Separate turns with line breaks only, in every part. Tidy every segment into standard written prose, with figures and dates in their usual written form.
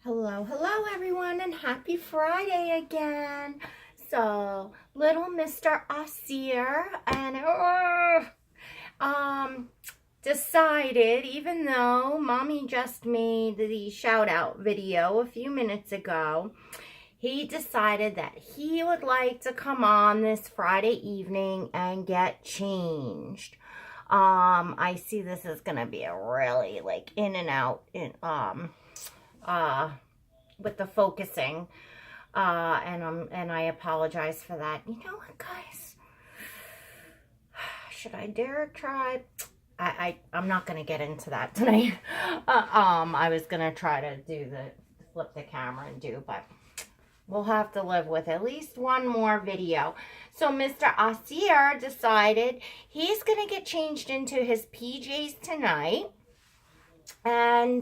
Hello everyone, and happy Friday again. So, little Mr. Aasir and decided, even though mommy just made the shout out video a few minutes ago, he decided that he would like to come on this Friday evening and get changed. I see this is gonna be a really in and out uh with the focusing, and I apologize for that. You know what, guys, should I dare try? I'm not gonna get into that tonight. I was gonna try to flip the camera and but we'll have to live with at least one more video. So Mr. Aasir decided he's gonna get changed into his PJs tonight, and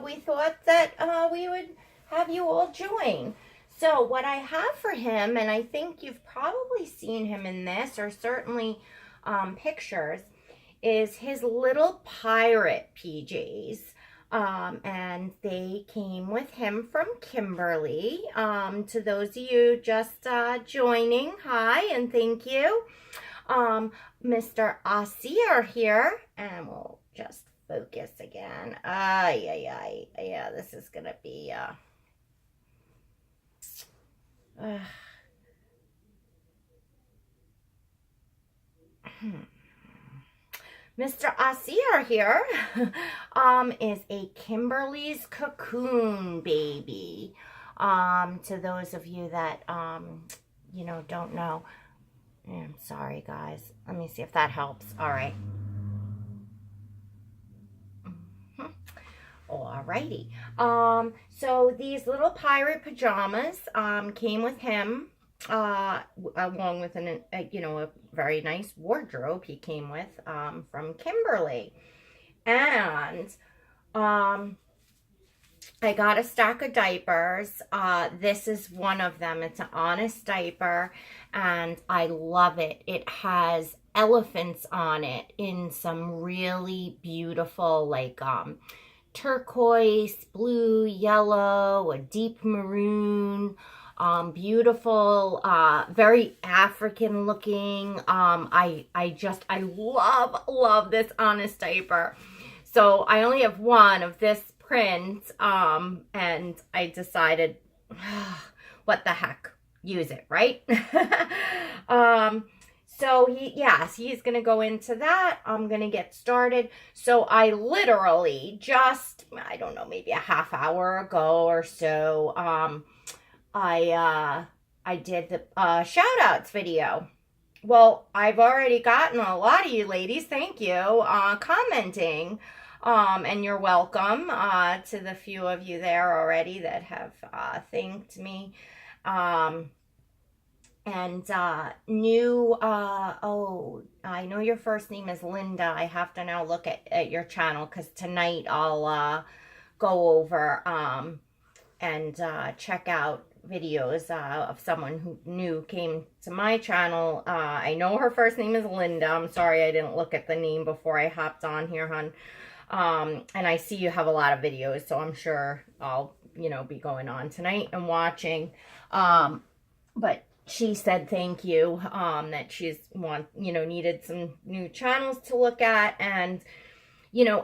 we thought that we would have you all join. So what I have for him, and I think you've probably seen him in this, or certainly pictures, is his little pirate PJs. And they came with him from Kimberly. To those of you just joining, hi and thank you. Mr. Aasir here, and we'll just focus again. Yeah, this is gonna be Mr. Aasir here is a Kimberly's Cocoon baby. To those of you that don't know, I'm sorry guys. Let me see if that helps. All right. Alrighty. So these little pirate pajamas came with him, along with a very nice wardrobe he came with from Kimberly. And I got a stack of diapers. This is one of them. It's an Honest diaper, and I love it. It has elephants on it in some really beautiful, turquoise, blue, yellow, a deep maroon, beautiful, very African looking. I love this Honest diaper. So I only have one of this print, and I decided, what the heck, use it, right? So he's going to go into that. I'm going to get started. So I literally just, I don't know, maybe a half hour ago or so, I did the shout outs video. Well, I've already gotten a lot of you ladies, thank you, commenting. And you're welcome to the few of you there already that have thanked me. And I know your first name is Linda. I have to now look at your channel, because tonight I'll go over and check out videos of someone who new came to my channel. I know her first name is Linda. I'm sorry I didn't look at the name before I hopped on here, hon. And I see you have a lot of videos, so I'm sure I'll be going on tonight and watching. But she said thank you, that she's needed some new channels to look at. And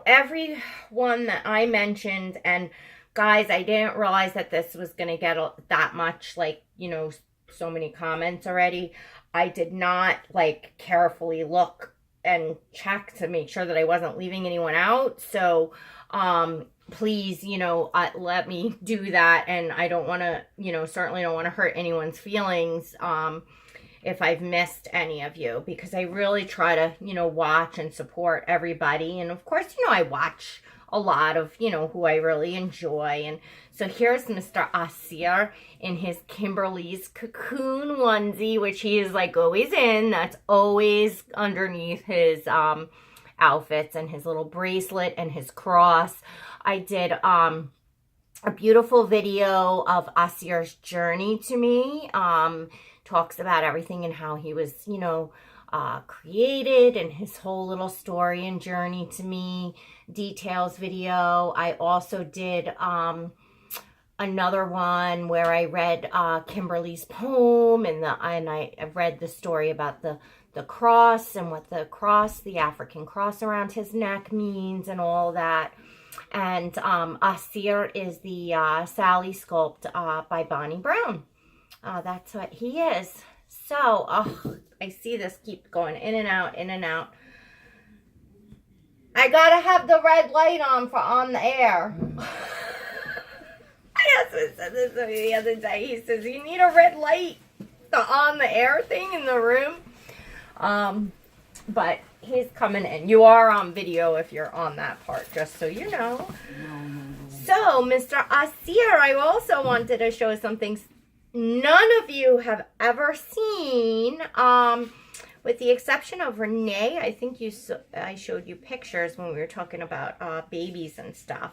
everyone that I mentioned, and guys, I didn't realize that this was going to get that much, so many comments already. I did not carefully look and check to make sure that I wasn't leaving anyone out. So please, let me do that. And I don't want to, certainly don't want to hurt anyone's feelings if I've missed any of you, because I really try to, watch and support everybody. And of course, I watch a lot of, who I really enjoy. And so here's Mr. Aasir in his Kimberly's Cocoon onesie, which he is always in. That's always underneath his outfits, and his little bracelet and his cross. I did a beautiful video of Aasir's journey to me. Talks about everything and how he was, created, and his whole little story and journey to me. Details video. I also did another one where I read Kimberly's poem, and I read the story about the cross and what the African cross around his neck means and all that. And Aasir is the Sally sculpt by Bonnie Brown. That's what he is. So, I see this keep going in and out, in and out. I gotta have the red light on for on the air. My husband said this to me the other day. He says, you need a red light, the on the air thing in the room. But he's coming in. You are on video if you're on that part, just so you know. So, Mr. Aasir, I also wanted to show something none of you have ever seen, with the exception of Renee. I think I showed you pictures when we were talking about babies and stuff.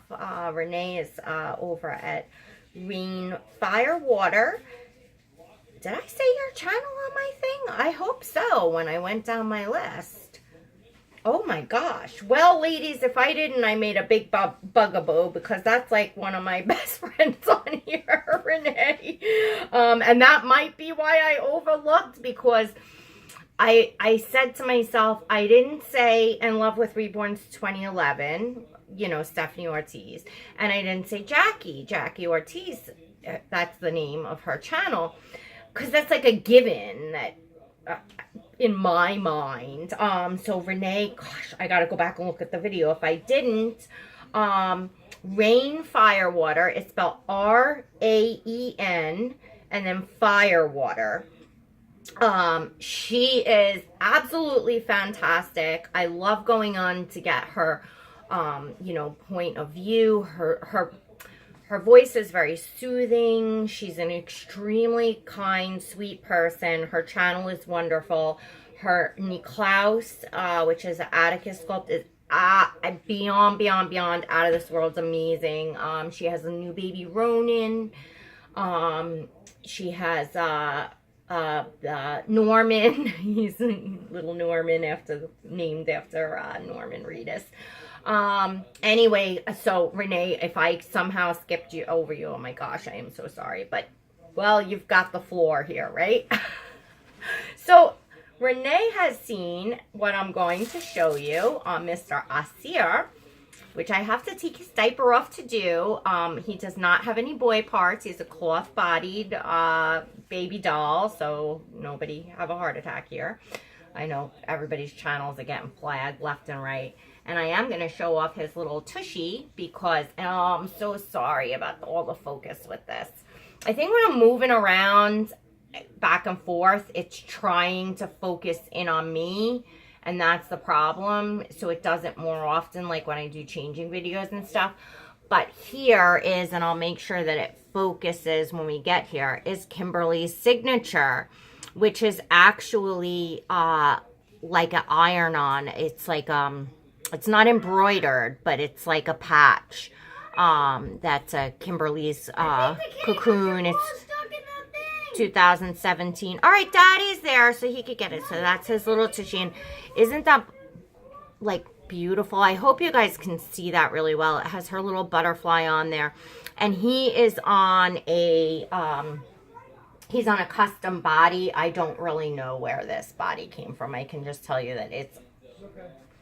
Renee is over at Rain Fire Water. Did I say your channel on my thing? I hope so when I went down my list. Oh my gosh. Well, ladies, if I didn't, I made a big bugaboo, because that's like one of my best friends on here, Renee. And that might be why I overlooked, because I said to myself, I didn't say In Love with Reborn's 2011, you know, Stephanie Ortiz. And I didn't say Jackie Ortiz. That's the name of her channel. Because that's like a given that... in my mind. So Renee, gosh, I gotta go back and look at the video if I didn't. Rain Fire Water, it's spelled R-A-E-N and then Fire Water. She is absolutely fantastic. I love going on to get her you know, point of view. Her voice is very soothing. She's an extremely kind, sweet person. Her channel is wonderful. Her Niklaus, which is an Atticus sculpt, is beyond out of this world amazing. She has a new baby, Ronan. She has Norman. He's little Norman, named after Norman Reedus. Anyway, so Renee, if I somehow skipped you over you, oh my gosh, I am so sorry. But, well, you've got the floor here, right? So, Renee has seen what I'm going to show you on Mr. Aasir, which I have to take his diaper off to do. He does not have any boy parts. He's a cloth-bodied baby doll, so nobody have a heart attack here. I know everybody's channels are getting flagged left and right. And I am going to show off his little tushy because, oh, I'm so sorry about all the focus with this. I think when I'm moving around back and forth, it's trying to focus in on me. And that's the problem. So it does it more often, like when I do changing videos and stuff. But here is, and I'll make sure that it focuses when we get here, is Kimberly's signature, which is actually like an iron-on. It's like, it's not embroidered, but it's like a patch. That's a Kimberly's cocoon. It's 2017. All right, Daddy's there, so he could get it. So that's his little tushy. And isn't that, like, beautiful? I hope you guys can see that really well. It has her little butterfly on there. And he is on a... he's on a custom body. I don't really know where this body came from. I can just tell you that it's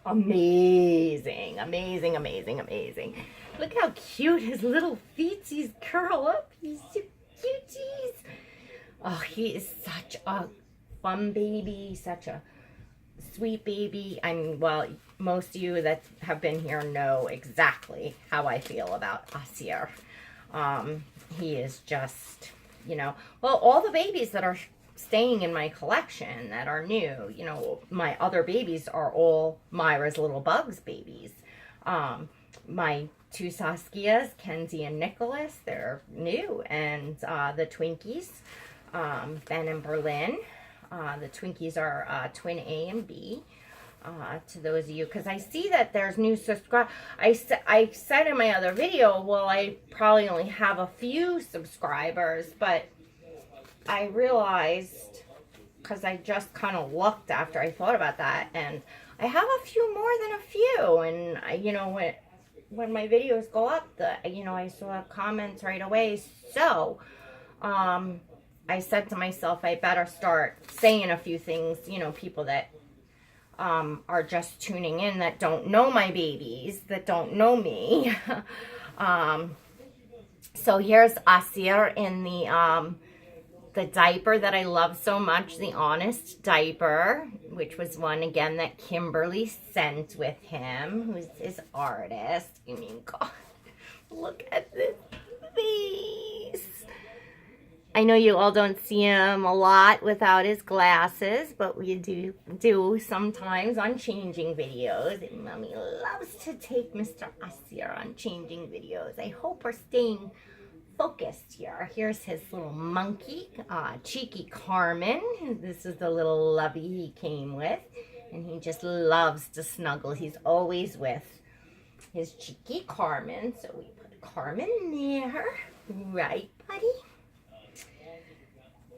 amazing. Amazing, amazing, amazing. Look how cute his little feetsies curl up. He's so cuties. Oh, he is such a fun baby. Such a sweet baby. I mean, well, most of you that have been here know exactly how I feel about Aasir. He is just... you know, well, all the babies that are staying in my collection that are new, you know, my other babies are all Myra's Little Bugs babies. My two Saskias, Kenzie and Nicholas, they're new. And the Twinkies, Ben and Berlin. The Twinkies are twin A and B. To those of you, because I see that there's new subscribers. I said in my other video, well, I probably only have a few subscribers, but I realized, because I just kind of looked after I thought about that, and I have a few more than a few, and you know, when my videos go up, I saw comments right away. So, I said to myself, I better start saying a few things, people that are just tuning in that don't know my babies, that don't know me. So here's Aasir in the diaper that I love so much, the Honest diaper, which was one, again, that Kimberly sent with him, who's his artist. I mean, God, look at this face. I know you all don't see him a lot without his glasses, but we do sometimes on changing videos. And Mommy loves to take Mr. Aasir on changing videos. I hope we're staying focused here. Here's his little monkey, Cheeky Carmen. This is the little lovey he came with, and he just loves to snuggle. He's always with his Cheeky Carmen. So we put Carmen there, right, buddy?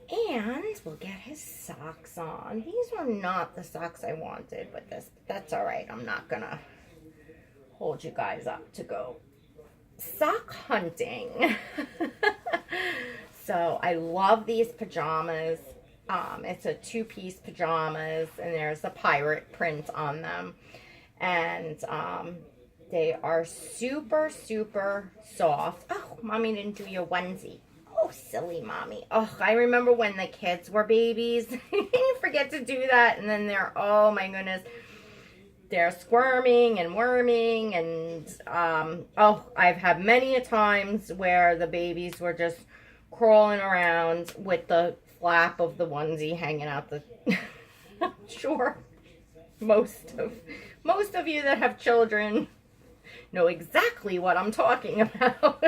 And we'll get his socks on. These were not the socks I wanted, but that's all right. I'm not gonna hold you guys up to go sock hunting. So I love these pajamas. It's a two-piece pajamas, and there's a pirate print on them. And they are super, super soft. Oh, Mommy didn't do your onesie. Oh, silly Mommy. Oh, I remember when the kids were babies. You forget to do that, and then they're, oh my goodness, they're squirming and worming, and I've had many a times where the babies were just crawling around with the flap of the onesie hanging out the I'm sure most of you that have children know exactly what I'm talking about.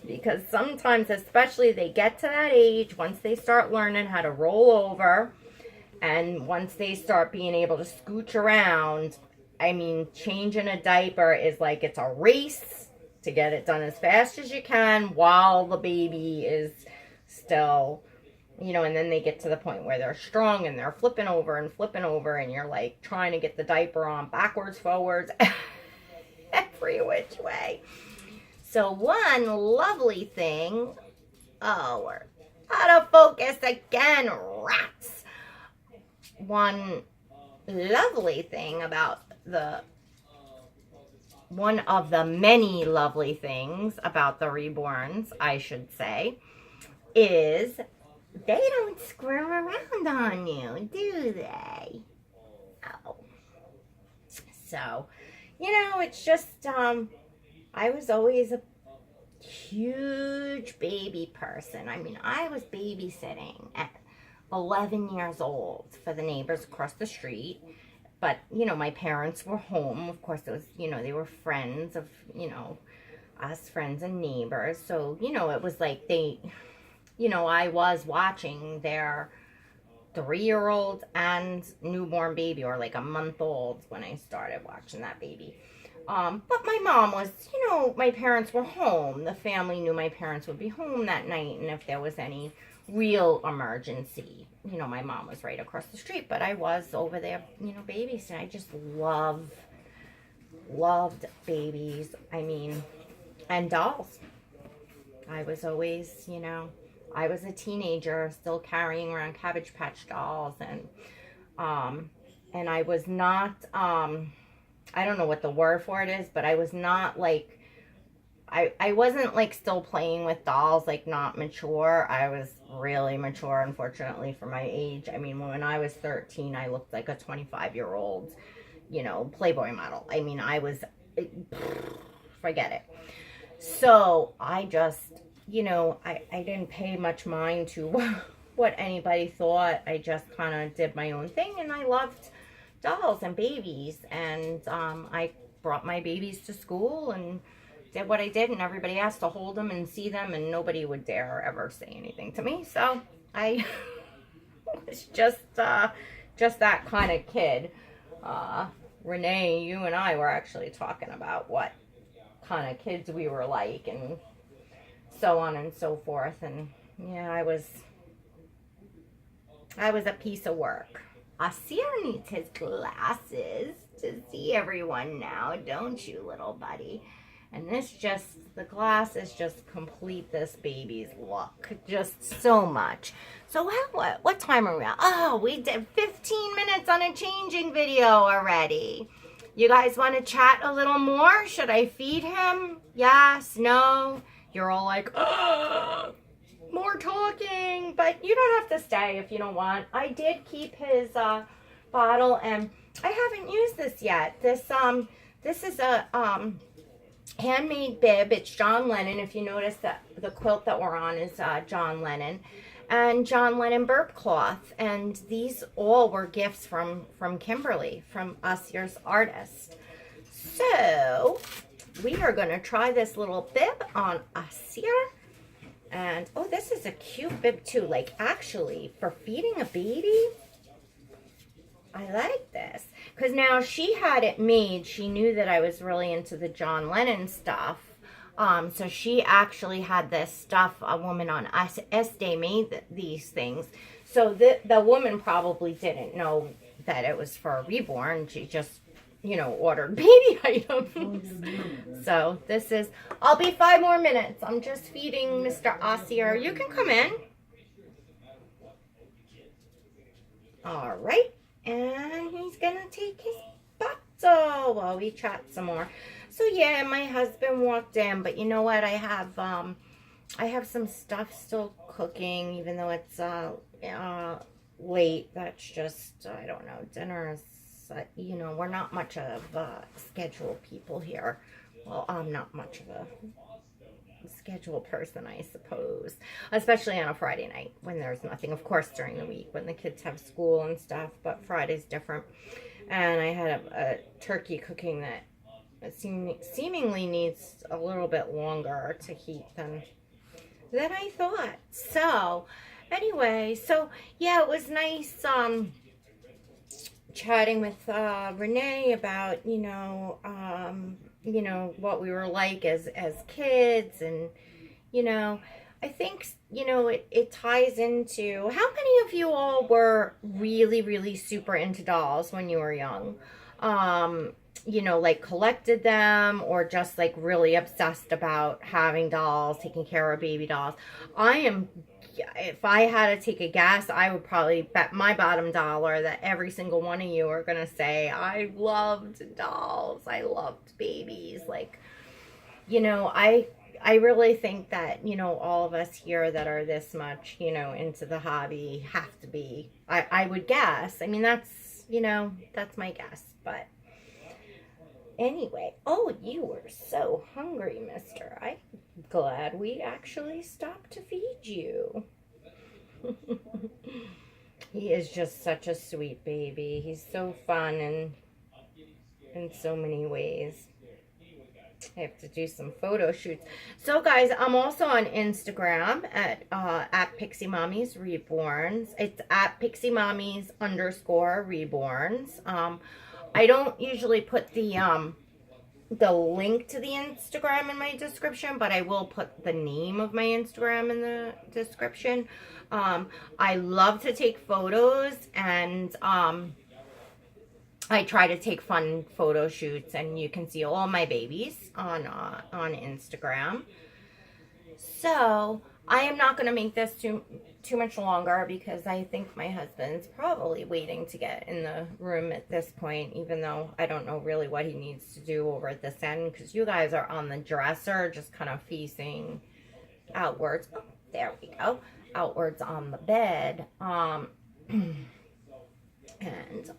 Because sometimes, especially, they get to that age, once they start learning how to roll over, and once they start being able to scooch around, I mean, changing a diaper is like it's a race to get it done as fast as you can while the baby is still, and then they get to the point where they're strong and they're flipping over, and you're like trying to get the diaper on backwards, forwards, every which way. So one lovely thing, we're out of focus again, rats. One lovely thing about one of the many lovely things about the reborns, I should say, is they don't squirm around on you, do they? Oh. So, it's just, I was always a huge baby person. I mean, I was babysitting at 11 years old for the neighbors across the street. But, my parents were home. Of course, it was, they were friends of, us friends and neighbors. So, it was like I was watching their 3-year-old and newborn baby, or like a month old when I started watching that baby. But my mom was, my parents were home. The family knew my parents would be home that night, and if there was any real emergency, my mom was right across the street, but I was over there, babysitting. I just loved babies. I mean, and dolls. I was always, I was a teenager still carrying around Cabbage Patch dolls, and I was not, I don't know what the word for it is, but I was not like, I wasn't like still playing with dolls, like not mature. I was really mature, unfortunately, for my age. I mean, when I was 13, I looked like a 25-year-old, Playboy model. I mean, I was, forget it. So I just, I didn't pay much mind to what anybody thought. I just kind of did my own thing, and I loved dolls and babies, and I brought my babies to school and did what I did, and everybody asked to hold them and see them, and nobody would dare ever say anything to me. So I was just that kind of kid. Renee, you and I were actually talking about what kind of kids we were like, and so on and so forth. And yeah, I was a piece of work. Aasir needs his glasses to see everyone now, don't you, little buddy? And the glasses just complete this baby's look just so much. So what time are we at? Oh, we did 15 minutes on a changing video already. You guys want to chat a little more? Should I feed him? Yes, no? You're all like, oh, more talking. But you don't have to stay if you don't want. I did keep his bottle, and I haven't used this yet. This is a handmade bib. It's John Lennon. If you notice that the quilt that we're on is John Lennon, and John Lennon burp cloth. And these all were gifts from Kimberly, from Aasir's artist. So we are going to try this little bib on Aasir. And oh, this is a cute bib too. Like, actually, for feeding a baby, I like this. Because now she had it made. She knew that I was really into the John Lennon stuff. So she actually had this stuff. A woman on Estee made these things. So the woman probably didn't know that it was for a reborn. She just, you know, ordered baby items. So this is, I'll be 5 more minutes. I'm just feeding Mr. Aasir. You can come in. All right. And he's going to take his bottle while we chat some more. So yeah, my husband walked in, but you know what? I have some stuff still cooking, even though it's late. That's just, I don't know, dinner is, you know, we're not much of schedule people here. Well, I'm not much of a schedule person, I suppose, especially on a Friday night when there's nothing. Of course, during the week when the kids have school and stuff, but Friday's different. And I had a turkey cooking that seemingly needs a little bit longer to heat than I thought. So anyway, so yeah, it was nice chatting with Renee about, you know, what we were like as kids. And, you know, I think, you know, it ties into, how many of you all were really, really super into dolls when you were young? You know, like collected them, or just like really obsessed about having dolls, taking care of baby dolls. If I had to take a guess, I would probably bet my bottom dollar that every single one of you are going to say, I loved dolls. I loved babies. Like, you know, I really think that, you know, all of us here that are this much, you know, into the hobby have to be, I would guess. I mean, that's, you know, that's my guess. But anyway, oh, you were so hungry, mister. I'm glad we actually stopped to feed you. He is just such a sweet baby. He's so fun and in so many ways. I have to do some photo shoots. So guys, I'm also on Instagram at Pixie Mommies Reborns. It's at Pixie Mommies _Reborns. I don't usually put the link to the Instagram in my description, but I will put the name of my Instagram in the description. I love to take photos, and I try to take fun photo shoots, and you can see all my babies on Instagram. So I am not going to make this too much longer, because I think my husband's probably waiting to get in the room at this point, even though I don't know really what he needs to do over at this end, because you guys are on the dresser just kind of facing outwards. Oh, there we go. Outwards on the bed. And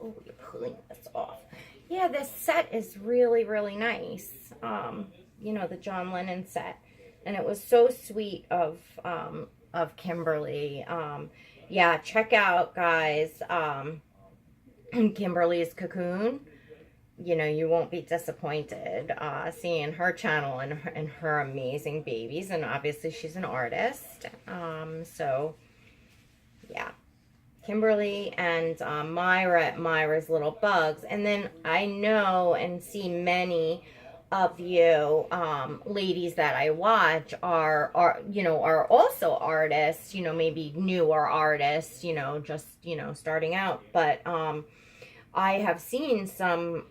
oh, you're pulling this off. Yeah, this set is really, really nice. You know, the John Lennon set. And it was so sweet of Kimberly. Yeah, check out, guys, Kimberly's Cocoon. You know, you won't be disappointed seeing her channel and her amazing babies. And obviously she's an artist. So, yeah. Kimberly and Myra at Myra's Little Bugs. And then I know and see many of you ladies that I watch are are also artists, maybe newer artists, just starting out. But I have seen some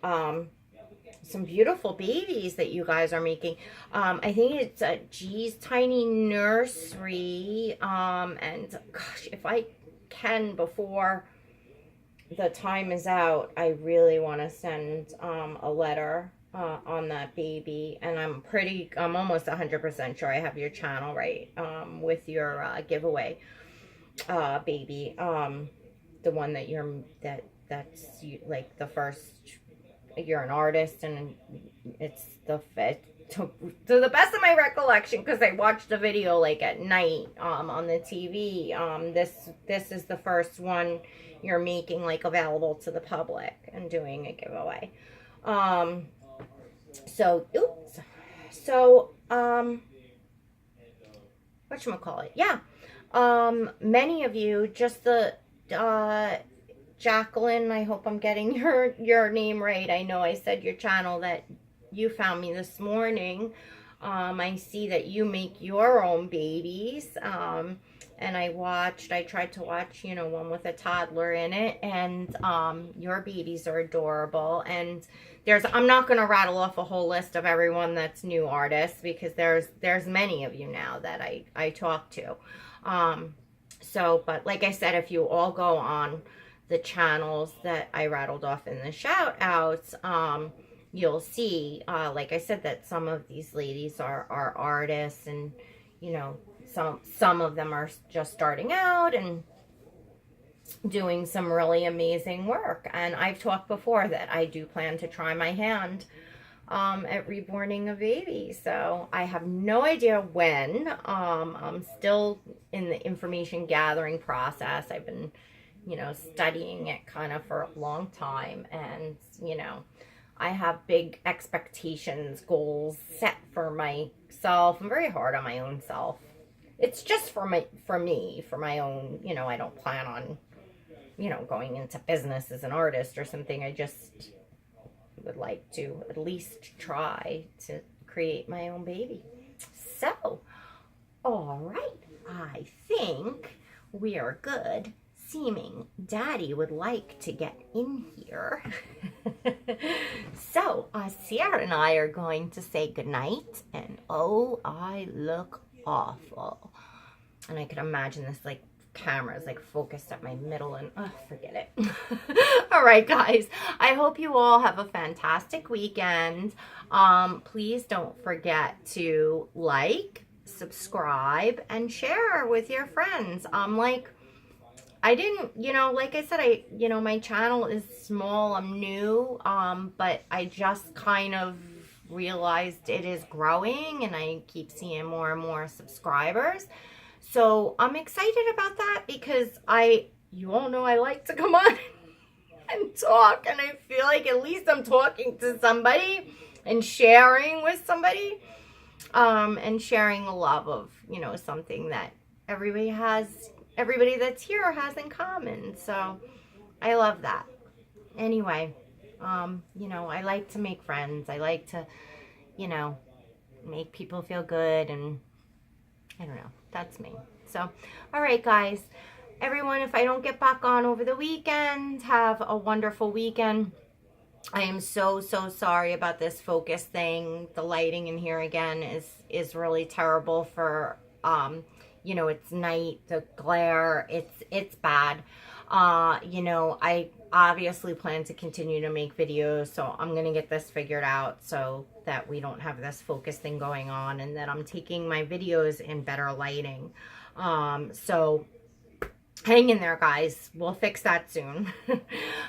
beautiful babies that you guys are making. I think it's a G's Tiny Nursery. And gosh, if I can, before the time is out, I really want to send a letter on that baby. And I'm almost 100% sure I have your channel right with your giveaway baby. The one that that's like the first, you're an artist, and it's to the best of my recollection, because I watched the video like at night on the TV. This is the first one you're making like available to the public and doing a giveaway. Whatchamacallit? Yeah. Many of you, just the Jacqueline, I hope I'm getting your name right. I know I said your channel that you found me this morning. I see that you make your own babies. And I tried to watch, one with a toddler in it, and your babies are adorable. And I'm not going to rattle off a whole list of everyone that's new artists, because there's many of you now that I talk to. But like I said, if you all go on the channels that I rattled off in the shout outs, you'll see, like I said, that some of these ladies are artists, and some of them are just starting out and doing some really amazing work. And I've talked before that I do plan to try my hand at reborning a baby. So I have no idea when. I'm still in the information gathering process. I've been studying it kind of for a long time, and I have big expectations, goals set for myself. I'm very hard on my own self. It's just for me, for my own, I don't plan on, going into business as an artist or something. I just would like to at least try to create my own baby. So, all right, I think we are good. Seeming Daddy would like to get in here. So, Aasir and I are going to say goodnight. And oh, I look awful. And I can imagine this like camera is like focused at my middle, and forget it. All right, guys, I hope you all have a fantastic weekend. Please don't forget to like, subscribe, and share with your friends. I didn't, like I said, my channel is small, I'm new, but I just kind of realized it is growing, and I keep seeing more and more subscribers. So I'm excited about that, because you all know I like to come on and talk, and I feel like at least I'm talking to somebody and sharing with somebody, and sharing the love of, something that everybody that's here has in common. So I love that. Anyway, I like to make friends. I like to, make people feel good, and I don't know, that's me. So, all right, guys, everyone, if I don't get back on over the weekend, have a wonderful weekend. I am so sorry about this focus thing. The lighting in here again is really terrible for, it's night, the glare, it's bad. I obviously plan to continue to make videos, so I'm going to get this figured out so that we don't have this focus thing going on, and that I'm taking my videos in better lighting. So hang in there, guys. We'll fix that soon.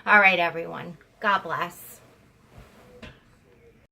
All right, everyone. God bless.